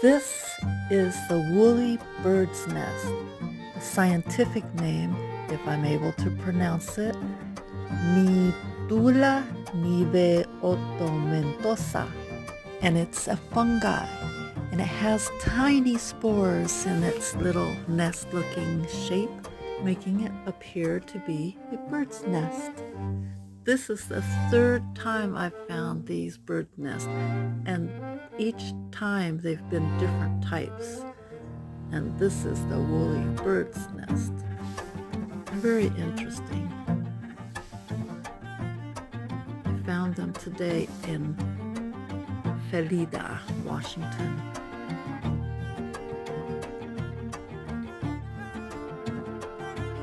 This is the woolly bird's nest. The scientific name, if I'm able to pronounce it, Nidula niveautomentosa, and it's a fungi, and it has tiny spores in its little nest-looking shape, making it appear to be a bird's nest. This is the third time I've found these bird nests, and each time they've been different types. And this is the woolly bird's nest. Very interesting. I found them today in Felida, Washington.